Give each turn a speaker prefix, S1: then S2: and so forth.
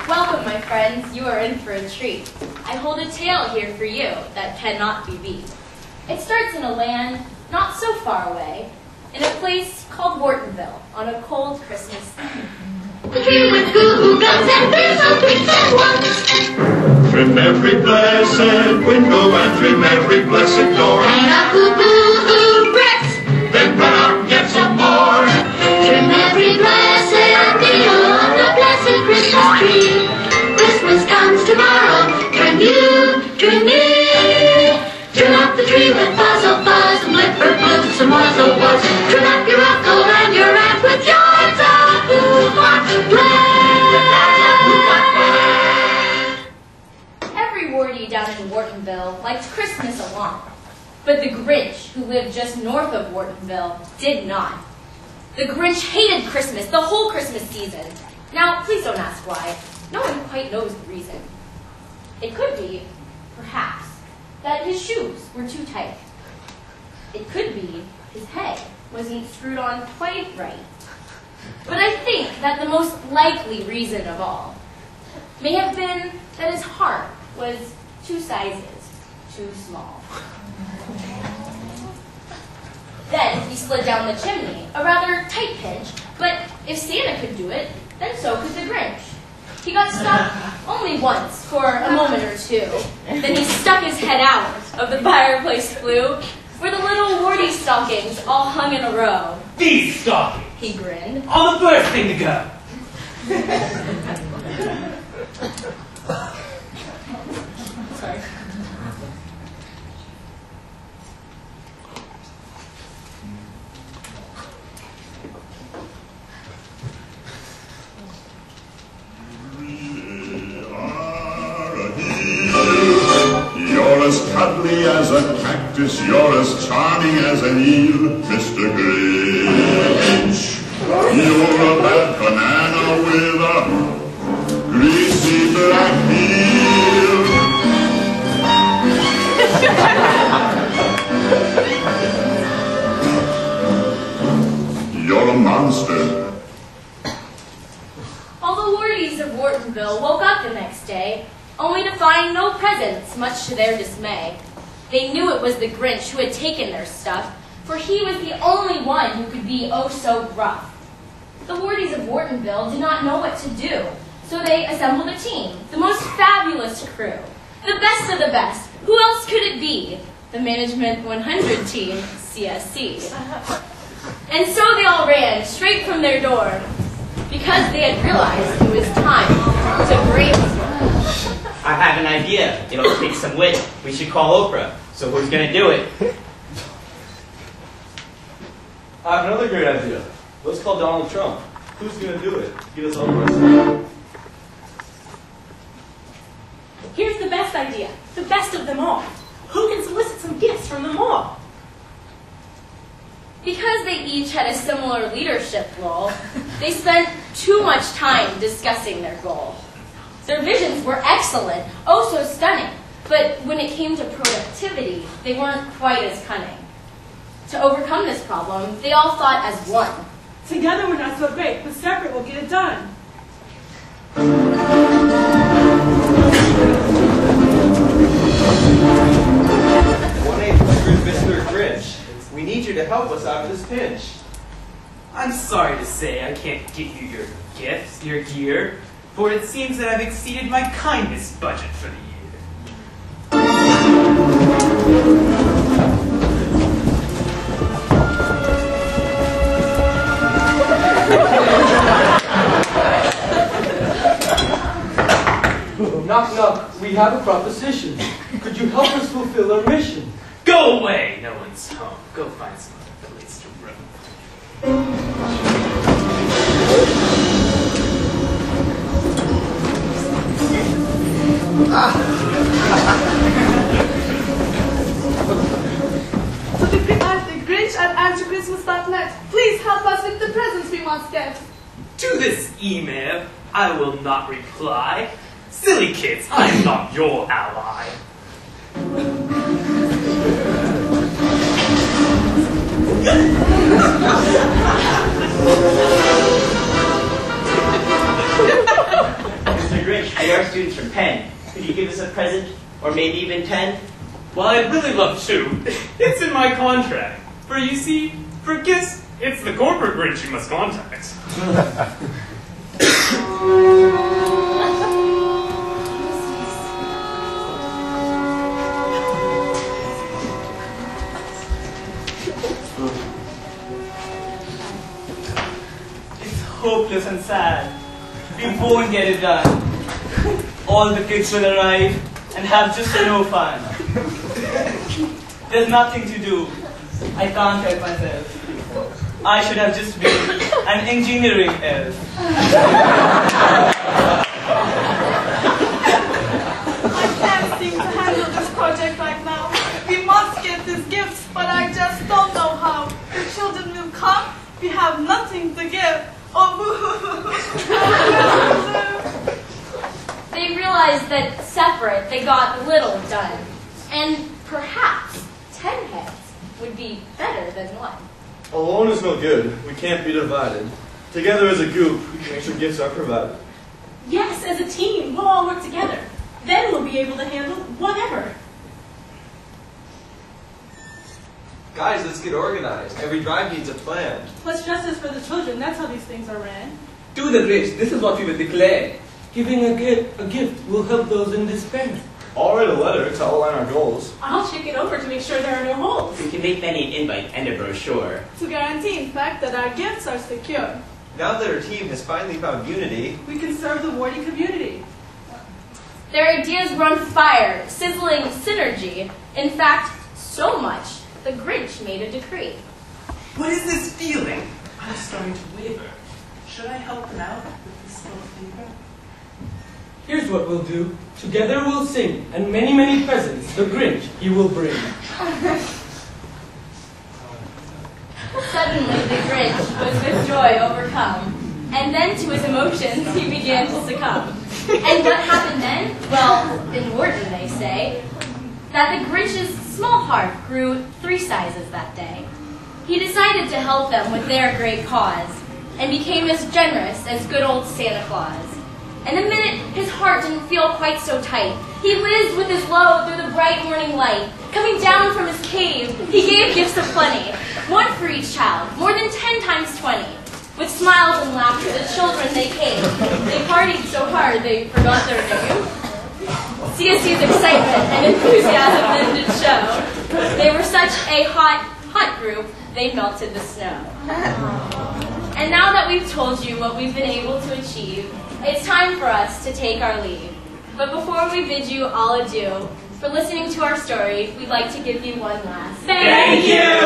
S1: Welcome, my friends. You are in for a treat. I hold a tale here for you that cannot be beat. It starts in a land not so far away, in a place called Whartonville, on a cold Christmas day.
S2: The tree with goo-goo guns and beers of drinks and ones.
S3: Trim every blessed window and trim every blessed door.
S2: And a cuckoo bricks.
S3: Then run out and get some more.
S2: Trim every blessed deal on the blessed Christmas tree. Christmas comes tomorrow. Trim you, trim me. Trim up the tree with buzz of buzz and blipper boots and muzzle buzz. Trim up your uncle and your aunt with yards of
S1: Every Wardy down in Whartonville liked Christmas a lot, but the Grinch, who lived just north of Whartonville, did not. The Grinch hated Christmas, the whole Christmas season. Now, please don't ask why. No one quite knows the reason. It could be, perhaps, that his shoes were too tight. It could be his head wasn't screwed on quite right. But I think that the most likely reason of all may have been that his heart was 2 sizes too small. Then he slid down the chimney, a rather tight pinch, but if Santa could do it, then so could the Grinch. He got stuck only once for a moment or two. Then he stuck his head out of the fireplace flue, where the little warty stockings all hung in a row.
S4: These stockings!
S1: He grinned.
S4: Are the first thing to go.
S1: Sorry.
S3: You're as cuddly as a cactus, you're as charming as an eel, Mr. Grinch. You're a bad banana with a greasy black peel. You're a monster.
S1: All the wardies of Whartonville woke up the next day, only to find no presents, much to their dismay. They knew it was the Grinch who had taken their stuff, for he was the only one who could be oh so gruff. The wardies of Whartonville did not know what to do, so they assembled a team, the most fabulous crew, the best of the best. Who else could it be? The Management 100 team, CSC. And so they all ran straight from their door, because they had realized it was time to brainstorm.
S5: I have an idea. It'll take some wit. We should call Oprah. So who's going to do it?
S6: I have another great idea. Let's call Donald Trump. Who's going to do it? Give us all the rest.
S7: Here's the best idea. The best of them all. Who can solicit some gifts from them all?
S1: Because they each had a similar leadership role, they spent too much time discussing their goal. Their visions were excellent, oh so stunning, but when it came to productivity, they weren't quite as cunning. To overcome this problem, they all thought as one.
S7: Together we're not so great, but separate we'll get it done.
S6: Mr. Grinch. We need you to help us out of this pinch.
S4: I'm sorry to say I can't get you your gifts, your gear, for it seems that I've exceeded my kindness budget for the year.
S8: Knock, knock. We have a proposition. Could you help us fulfill our mission?
S4: Go away! No one's home. Go find some other place to roam.
S9: So the Grinch at antichristmas.net, please help us with the presents we must get.
S4: To this email, I will not reply. Silly kids, I am not your ally.
S6: Mr.
S5: Grinch, we are students from Penn. Could you give us a present, or maybe even 10?
S4: Well, I'd really love to. It's in my contract. For you see, for gifts, it's the corporate Grinch you must contact.
S10: It's hopeless and sad. We won't get it done. All the kids will arrive and have just no fun. There's nothing to do. I can't help myself. I should have just been an engineering elf.
S9: I can't seem to handle this project right now. We must get these gifts, but I just don't know how. The children will come, we have nothing to give. Oh,
S1: They realized that separate they got little done, and perhaps 10 heads would be better than one.
S6: Alone is no good. We can't be divided. Together as a group, we can make sure gifts are provided.
S7: Yes, as a team, we'll all work together. Then we'll be able to handle whatever.
S11: Guys, let's get organized. Every drive needs a plan.
S7: What's justice for the children? That's how these things are ran.
S8: To the rich, this is what we will declare. Giving a gift will help those in despair.
S6: I'll write a letter to outline our goals.
S7: I'll check it over to make sure there are no holes.
S5: We can make Benny an invite and a brochure.
S9: to guarantee, in fact, that our gifts are secure.
S11: Now that our team has finally found unity,
S9: We can serve the Wharton community.
S1: Their ideas were on fire, sizzling synergy. In fact, so much, the Grinch made a decree.
S4: What is this feeling? I'm starting to waver. Should I help him out with this little favor?
S8: Here's what we'll do. Together we'll sing, and many, many presents the Grinch he will bring.
S1: Suddenly, the Grinch was with joy overcome, and then to his emotions he began to succumb. And what happened then? Well, in Wharton they say that the Grinch's small heart grew 3 sizes that day. He decided to help them with their great cause, and became as generous as good old Santa Claus. And the minute his heart didn't feel quite so tight, he whizzed with his load through the bright morning light. Coming down from his cave, he gave gifts aplenty, 1 for each child, more than 10 times 20. With smiles and laughter, the children they came. They partied so hard they forgot their name. CSC's excitement and enthusiasm then did show. They were such a hot group, they melted the snow. And now that we've told you what we've been able to achieve, it's time for us to take our leave. But before we bid you all adieu, for listening to our story, we'd like to give you one last
S10: Thank you!